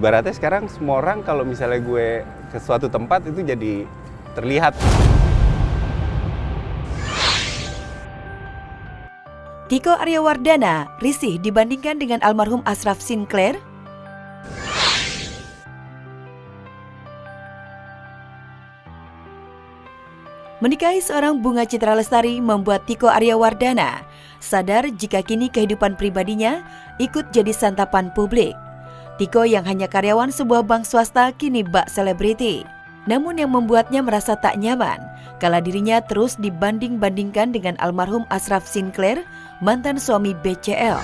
Ibaratnya sekarang semua orang kalau misalnya gue ke suatu tempat itu jadi terlihat. Tiko Aryawardana risih dibandingkan dengan almarhum Ashraf Sinclair. Menikahi seorang Bunga Citra Lestari membuat Tiko Aryawardana sadar jika kini kehidupan pribadinya ikut jadi santapan publik. Tiko yang hanya karyawan sebuah bank swasta kini bak selebriti. Namun yang membuatnya merasa tak nyaman kala dirinya terus dibanding-bandingkan dengan almarhum Ashraf Sinclair, mantan suami BCL.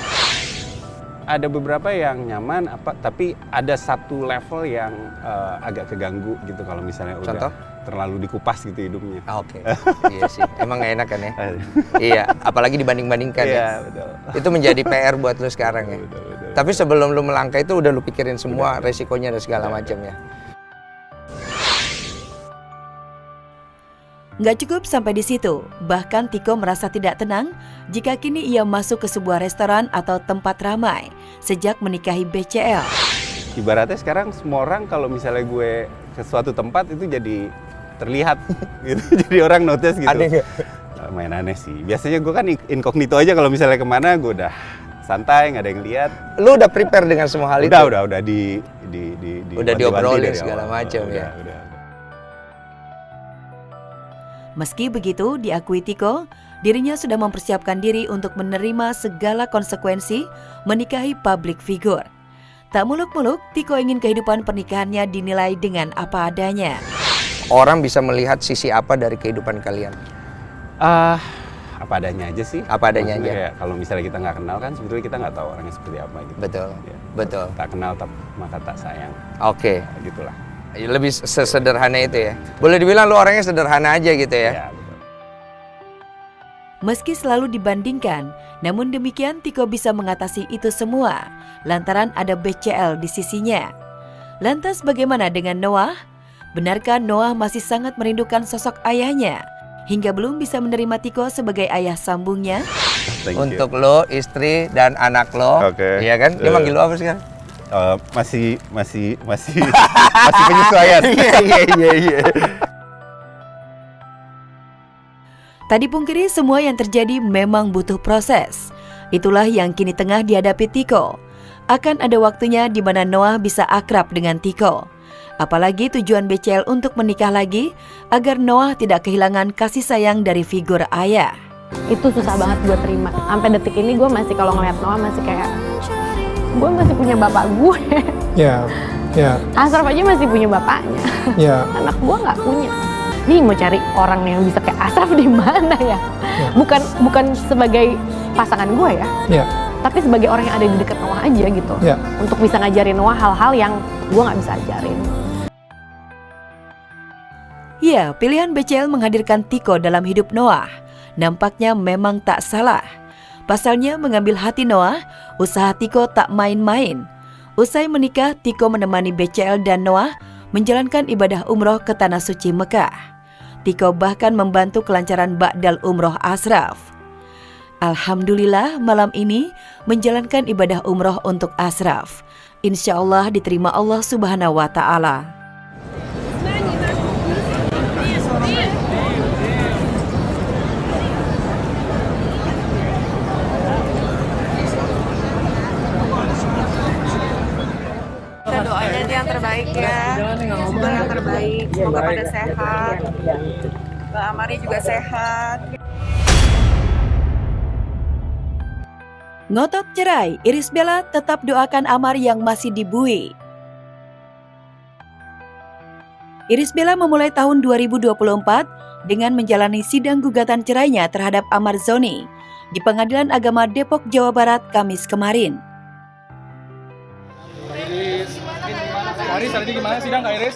Ada beberapa yang nyaman, tapi ada satu level yang agak keganggu gitu kalau misalnya udah terlalu dikupas gitu hidungnya. Oke. Iya sih, emang gak enak kan ya? Iya, apalagi dibanding-bandingkan ya. Betul. Itu menjadi PR buat lu sekarang ya. Betul. Tapi sebelum lu melangkah itu udah lu pikirin semua resikonya dan segala macam ya. Nggak cukup sampai di situ, bahkan Tiko merasa tidak tenang jika kini ia masuk ke sebuah restoran atau tempat ramai sejak menikahi BCL. Ibaratnya sekarang semua orang kalau misalnya gue ke suatu tempat itu jadi terlihat gitu. Jadi orang notice gitu. Aneh nggak? Main aneh sih. Biasanya gue kan incognito aja kalau misalnya kemana gue udah santai, nggak ada yang lihat. Lu udah prepare dengan semua hal itu? Udah Udah diobrolin segala macam ya. Udah. Meski begitu, diakui Tiko, dirinya sudah mempersiapkan diri untuk menerima segala konsekuensi menikahi public figure. Tak muluk-muluk, Tiko ingin kehidupan pernikahannya dinilai dengan apa adanya. Orang bisa melihat sisi apa dari kehidupan kalian? Apa adanya aja sih. Apa adanya Maksudnya aja. kayak kalau misalnya kita nggak kenal kan sebetulnya kita nggak tahu orangnya seperti apa gitu. Betul, Ya. betul. Tak kenal maka tak sayang. Oke. Gitulah. Lebih sesederhana itu ya. Boleh dibilang lu orangnya sederhana aja gitu ya. Ya, betul. Meski selalu dibandingkan, namun demikian Tiko bisa mengatasi itu semua lantaran ada BCL di sisinya. Lantas bagaimana dengan Noah? Benarkah Noah masih sangat merindukan sosok ayahnya hingga belum bisa menerima Tiko sebagai ayah sambungnya? Thank you. Untuk lo, istri dan anak lo, Oke. iya kan? Dia manggil lo apa sekarang? Masih penyesuaian. Iya. Tak dipungkiri semua yang terjadi memang butuh proses. Itulah yang kini tengah dihadapi Tiko. Akan ada waktunya di mana Noah bisa akrab dengan Tiko. Apalagi tujuan BCL untuk menikah lagi agar Noah tidak kehilangan kasih sayang dari figur ayah. Itu susah banget gue terima. Sampai detik ini gue masih kalau ngeliat Noah masih kayak gue masih punya bapak gue. Ya. Ashraf aja masih punya bapaknya. Ya. Anak gue nggak punya. Nih mau cari orang yang bisa kayak Ashraf di mana ya? Bukan sebagai pasangan gue ya. Ya. Tapi sebagai orang yang ada di dekat Noah aja gitu. Ya. Untuk bisa ngajarin Noah hal-hal yang gue nggak bisa ajarin. Ya, pilihan BCL menghadirkan Tiko dalam hidup Noah nampaknya memang tak salah. Pasalnya mengambil hati Noah, usaha Tiko tak main-main. Usai menikah, Tiko menemani BCL dan Noah menjalankan ibadah umroh ke Tanah Suci Mekah. Tiko bahkan membantu kelancaran ba'dal umroh Ashraf. Alhamdulillah malam ini menjalankan ibadah umroh untuk Ashraf. Insya Allah diterima Allah Subhanahu wa Ta'ala. Kita doain aja yang terbaik ya. Semoga yang terbaik. Semoga pada sehat. Mbak Amari juga sehat. Ngotot cerai, Irish Bella tetap doakan Amar yang masih dibui. Irish Bella memulai tahun 2024 dengan menjalani sidang gugatan cerainya terhadap Amar Zoni di Pengadilan Agama Depok, Jawa Barat, Kamis kemarin. Iris, hari ini gimana sidang Kak Iris?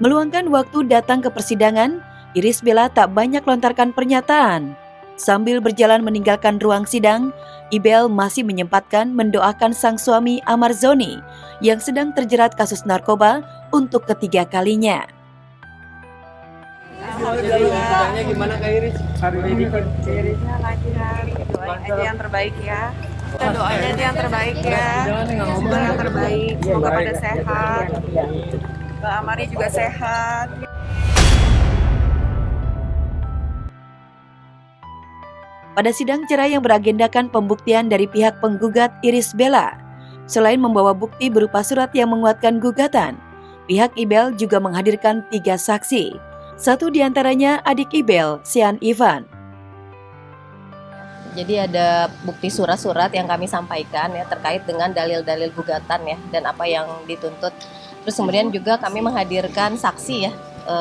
Meluangkan waktu datang ke persidangan, Irish Bella tak banyak lontarkan pernyataan. Sambil berjalan meninggalkan ruang sidang, Ibel masih menyempatkan mendoakan sang suami Amar Zoni yang sedang terjerat kasus narkoba untuk ketiga kalinya. Alhamdulillah. Gimana Kak Iris? Irisnya lagi doain aja yang terbaik ya. Kita doain aja yang terbaik ya. Semoga yang terbaik. Semoga pada sehat. Mbak Amari juga sehat. Pada sidang cerai yang beragendakan pembuktian dari pihak penggugat Iris Bella, selain membawa bukti berupa surat yang menguatkan gugatan, pihak Ibel juga menghadirkan 3 saksi. Satu diantaranya adik Ibel, Sian Ivan. Jadi ada bukti surat-surat yang kami sampaikan ya terkait dengan dalil-dalil gugatan ya dan apa yang dituntut. Terus kemudian juga kami menghadirkan saksi ya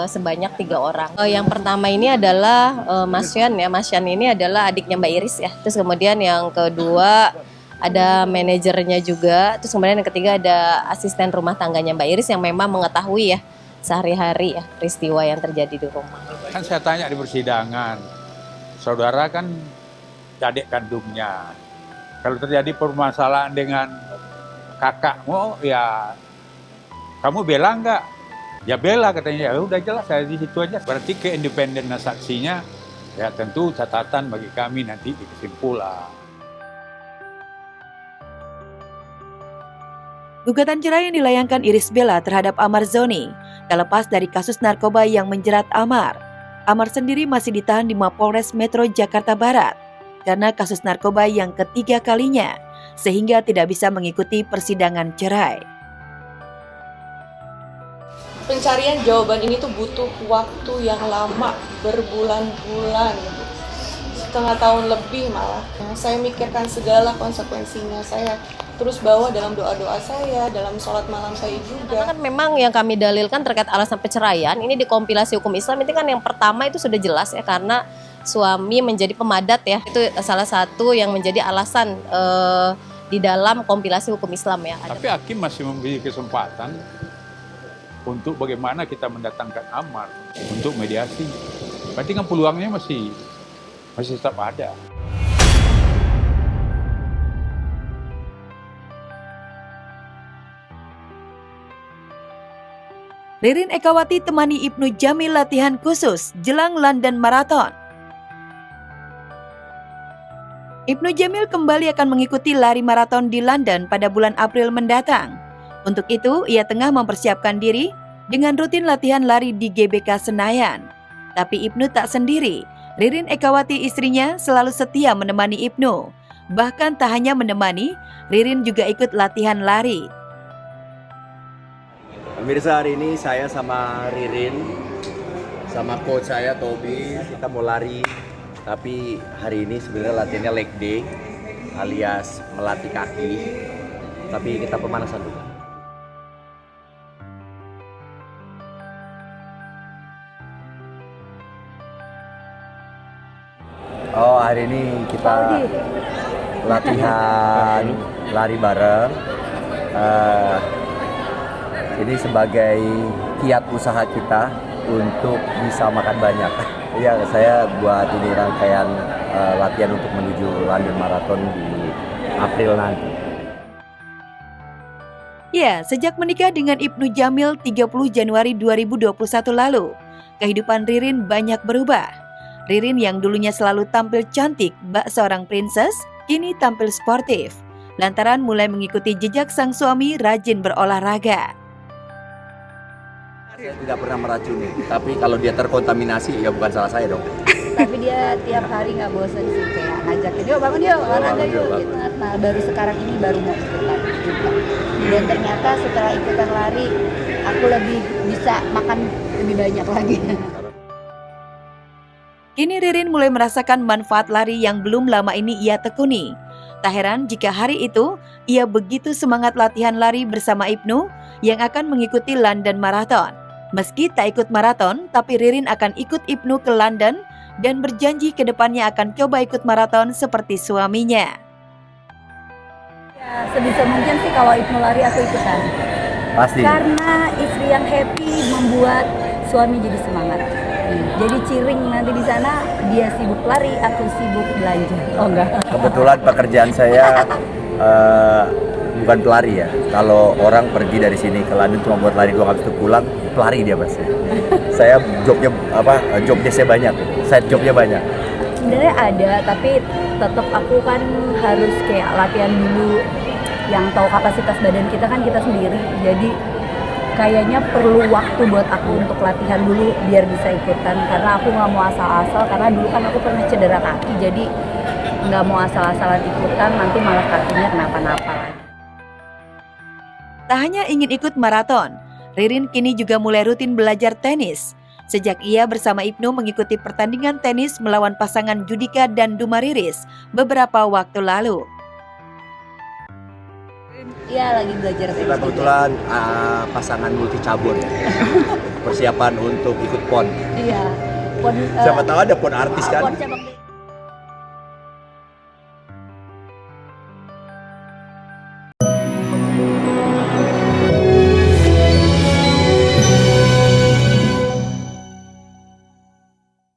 sebanyak 3 orang. Yang pertama ini adalah Mas Yan ya. Mas Yan ini adalah adiknya Mbak Iris ya. Terus kemudian yang kedua ada manajernya juga. Terus kemudian yang ketiga ada asisten rumah tangganya Mbak Iris yang memang mengetahui ya sehari-hari ya peristiwa yang terjadi di rumah. Kan saya tanya di persidangan, saudara kan adik kandungnya. Kalau terjadi permasalahan dengan kakakmu, ya kamu bela nggak? Ya bela katanya. Ya udah jelas saya di situ aja. Berarti keindependenan saksinya, ya tentu catatan bagi kami nanti di kesimpulan. Gugatan cerai yang dilayangkan Iris Bella terhadap Amar Zoni tak lepas dari kasus narkoba yang menjerat Amar. Amar sendiri masih ditahan di Mapolres Metro Jakarta Barat karena kasus narkoba yang ketiga kalinya, sehingga tidak bisa mengikuti persidangan cerai. Pencarian jawaban ini tuh butuh waktu yang lama, berbulan-bulan, setengah tahun lebih malah. Saya mikirkan segala konsekuensinya, saya terus bawa dalam doa-doa saya, dalam sholat malam saya juga. Karena kan memang yang kami dalilkan terkait alasan perceraian, ini di kompilasi hukum Islam, itu kan yang pertama itu sudah jelas ya, karena suami menjadi pemadat ya, itu salah satu yang menjadi alasan di dalam kompilasi hukum Islam ya. Tapi hakim masih memberi kesempatan untuk bagaimana kita mendatangkan Amar untuk mediasi. Berarti kan peluangnya masih tetap ada. Ririn Ekawati temani Ibnu Jamil latihan khusus jelang London Marathon. Ibnu Jamil kembali akan mengikuti lari maraton di London pada bulan April mendatang. Untuk itu, ia tengah mempersiapkan diri dengan rutin latihan lari di GBK Senayan. Tapi Ibnu tak sendiri. Ririn Ekawati istrinya selalu setia menemani Ibnu. Bahkan tak hanya menemani, Ririn juga ikut latihan lari. Pemirsa, hari ini saya sama Ririn, sama coach saya Tobi, kita mau lari. Tapi hari ini sebenarnya latihannya leg day, alias melatih kaki. Tapi kita pemanasan dulu. Oh, hari ini kita latihan lari bareng. Ini sebagai kiat usaha kita untuk bisa makan banyak. Iya, saya buat ini rangkaian latihan untuk menuju London Marathon di April nanti. Ya, sejak menikah dengan Ibnu Jamil 30 Januari 2021 lalu, kehidupan Ririn banyak berubah. Ririn yang dulunya selalu tampil cantik bak seorang princess, kini tampil sportif. Lantaran mulai mengikuti jejak sang suami rajin berolahraga. Saya tidak pernah meracuni, tapi kalau dia terkontaminasi ya bukan salah saya dong. Tapi dia tiap hari nggak bosan sih, kayak ngajakin dia bangun yuk olahraga yuk gitu. Nah baru sekarang ini baru mau ikutan juga. Dan ternyata setelah ikutan lari aku lebih bisa makan lebih banyak lagi. Kini Ririn mulai merasakan manfaat lari yang belum lama ini ia tekuni. Tak heran jika hari itu ia begitu semangat latihan lari bersama Ibnu yang akan mengikuti London Marathon. Meski tak ikut maraton, tapi Ririn akan ikut Ibnu ke London dan berjanji ke depannya akan coba ikut maraton seperti suaminya. Ya, sebisa mungkin sih kalau Ibnu lari aku ikutan. Pasti. Karena istri yang happy membuat suami jadi semangat. Jadi ciring nanti di sana dia sibuk lari, aku sibuk belanja. Oh enggak. Kebetulan pekerjaan saya bukan pelari ya. Kalau orang pergi dari sini ke London cuma buat lari doang, habis itu pulang, pelari dia pasti. saya jobnya saya banyak, side jobnya banyak. Sebenarnya ada, tapi tetap aku kan harus kayak latihan dulu. Yang tahu kapasitas badan kita kan kita sendiri, jadi kayaknya perlu waktu buat aku untuk latihan dulu biar bisa ikutan, karena aku nggak mau asal-asal, karena dulu kan aku pernah cedera kaki, jadi nggak mau asal-asalan ikutan, nanti malah kakinya kenapa-napa lagi. Tak hanya ingin ikut maraton, Ririn kini juga mulai rutin belajar tenis. Sejak ia bersama Ibnu mengikuti pertandingan tenis melawan pasangan Judika dan Duma Riris beberapa waktu lalu. Iya, lagi belajar tenis. Kita kebetulan pasangan multi cabur ya. Persiapan untuk ikut PON. Iya. PON, Siapa tahu ada PON artis kan? PON cabang